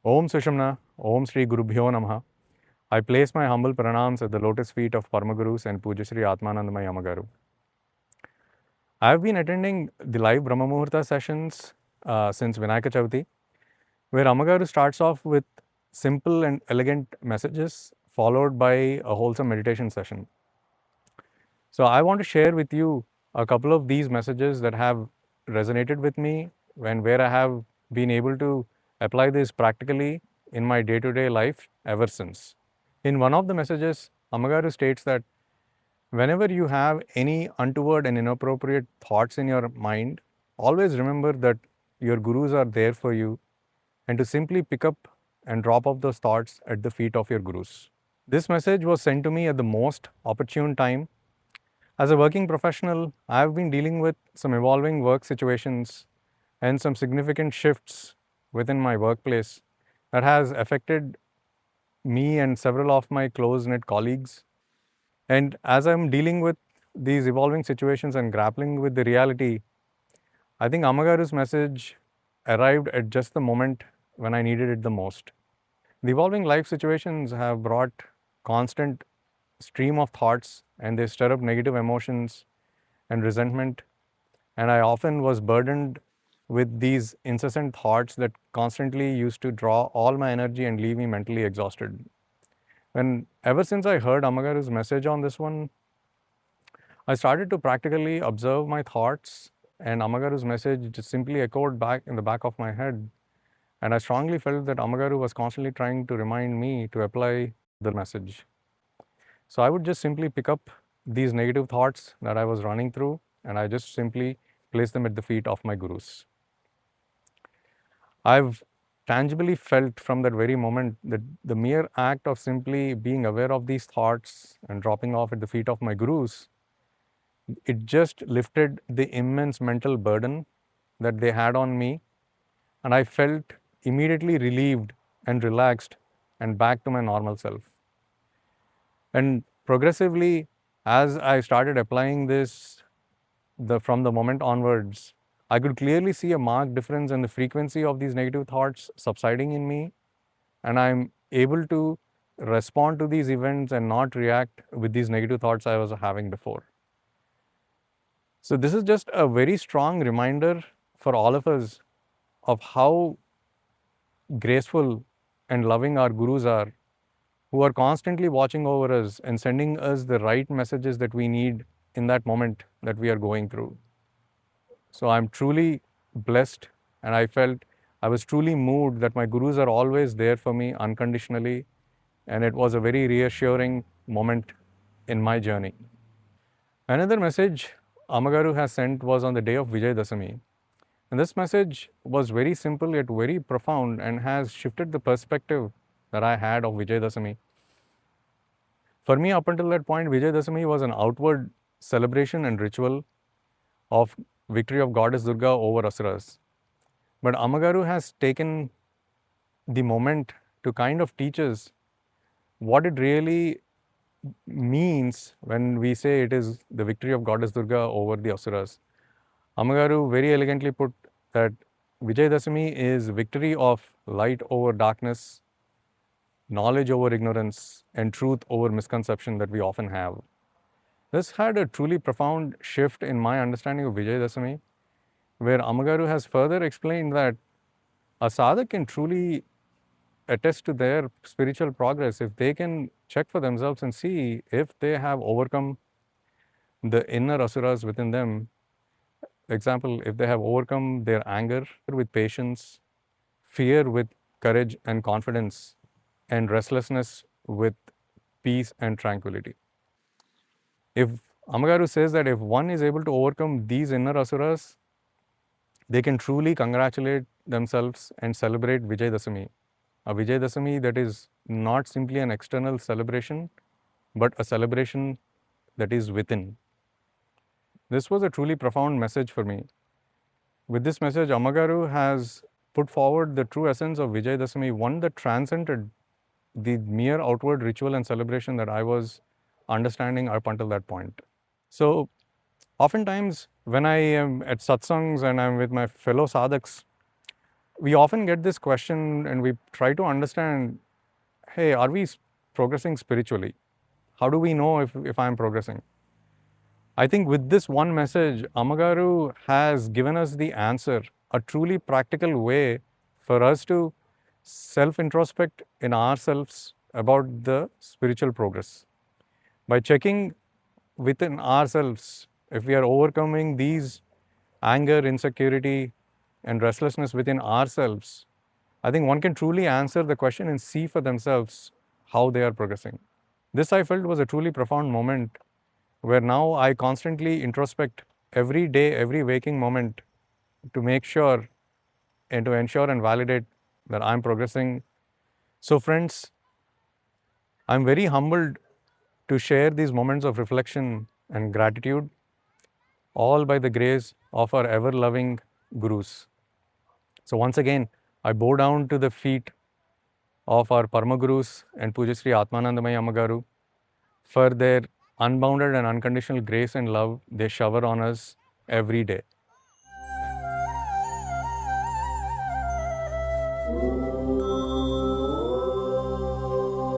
Om Sushumna, Om Sri Gurubhyo Namaha. I place my humble pranams at the lotus feet of Parmagurus and Pujya Sri Atmanandamaya Amagaru. I have been attending the live Brahma Muhurta sessions since Vinayaka Chavati, where Amagaru starts off with simple and elegant messages followed by a wholesome meditation session. So I want to share with you a couple of these messages that have resonated with me and where I have been able to apply this practically in my day-to-day life ever since. In one of the messages, Amagaru states that whenever you have any untoward and inappropriate thoughts in your mind, always remember that your gurus are there for you and to simply pick up and drop off those thoughts at the feet of your gurus. This message was sent to me at the most opportune time. As a working professional, I have been dealing with some evolving work situations and some significant shifts within my workplace that has affected me and several of my close-knit colleagues. And as I'm dealing with these evolving situations and grappling with the reality, I think Amagaru's message arrived at just the moment when I needed it the most. The evolving life situations have brought constant stream of thoughts and they stir up negative emotions and resentment. And I often was burdened with these incessant thoughts that constantly used to draw all my energy and leave me mentally exhausted. And ever since I heard Amagaru's message on this one, I started to practically observe my thoughts, and Amagaru's message just simply echoed back in the back of my head. And I strongly felt that Amagaru was constantly trying to remind me to apply the message. So I would just simply pick up these negative thoughts that I was running through, and I just simply place them at the feet of my gurus. I've tangibly felt from that very moment that the mere act of simply being aware of these thoughts and dropping off at the feet of my gurus, it just lifted the immense mental burden that they had on me, and I felt immediately relieved and relaxed and back to my normal self. And progressively, as I started applying this from the moment onwards, I could clearly see a marked difference in the frequency of these negative thoughts subsiding in me, and I'm able to respond to these events and not react with these negative thoughts I was having before. So this is just a very strong reminder for all of us of how graceful and loving our gurus are, who are constantly watching over us and sending us the right messages that we need in that moment that we are going through. So I'm truly blessed, and I was truly moved that my gurus are always there for me unconditionally, and it was a very reassuring moment in my journey. Another message Amagaru has sent was on the day of Vijay Dasami. And this message was very simple yet very profound and has shifted the perspective that I had of Vijay Dasami. For me, up until that point, Vijay Dasami was an outward celebration and ritual of victory of goddess Durga over Asuras. But Amagaru has taken the moment to kind of teach us what it really means when we say it is the victory of goddess Durga over the Asuras. Amagaru very elegantly put that Vijay Dasami is victory of light over darkness, knowledge over ignorance, and truth over misconception that we often have. This had a truly profound shift in my understanding of Vijay Dasami, where Amagaru has further explained that a sadhak can truly attest to their spiritual progress if they can check for themselves and see if they have overcome the inner asuras within them. Example, if they have overcome their anger with patience, fear with courage and confidence, and restlessness with peace and tranquility. If Amagaru says that if one is able to overcome these inner asuras, they can truly congratulate themselves and celebrate Vijay Dasami. A Vijay Dasami that is not simply an external celebration, but a celebration that is within. This was a truly profound message for me. With this message, Amagaru has put forward the true essence of Vijay Dasami, one that transcended the mere outward ritual and celebration that I was understanding up until that point. So, oftentimes when I am at satsangs and I'm with my fellow sadhaks, we often get this question and we try to understand, hey, are we progressing spiritually? How do we know if I'm progressing? I think with this one message, Amagaru has given us the answer, a truly practical way for us to self introspect in ourselves about the spiritual progress. By checking within ourselves, if we are overcoming these anger, insecurity, and restlessness within ourselves, I think one can truly answer the question and see for themselves how they are progressing. This I felt was a truly profound moment where now I constantly introspect every day, every waking moment to make sure and to ensure and validate that I'm progressing. So, friends, I'm very humbled to share these moments of reflection and gratitude, all by the grace of our ever loving Gurus. So, once again, I bow down to the feet of our Parma Gurus and Pujasri Atmanandamaya Amagaru for their unbounded and unconditional grace and love they shower on us every day.